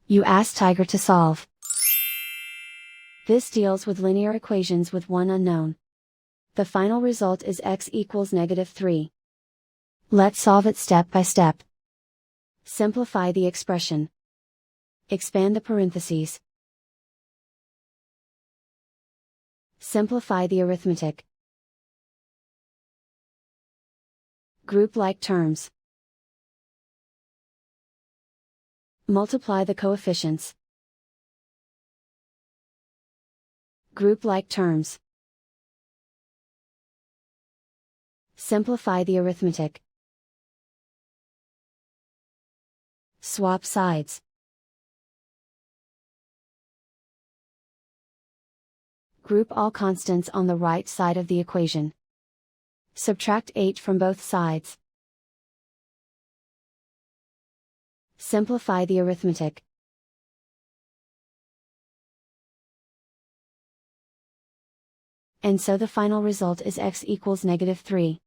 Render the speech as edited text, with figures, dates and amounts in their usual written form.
You ask Tiger to solve. This deals with linear equations with one unknown. The final result is x equals -3. Let's solve it step by step. Simplify the expression. Expand the parentheses. Simplify the arithmetic. Group like terms. Multiply the coefficients. Group like terms. Simplify the arithmetic. Swap sides. Group all constants on the right side of the equation. Subtract 8 from both sides. Simplify the arithmetic. And so the final result is x equals -3.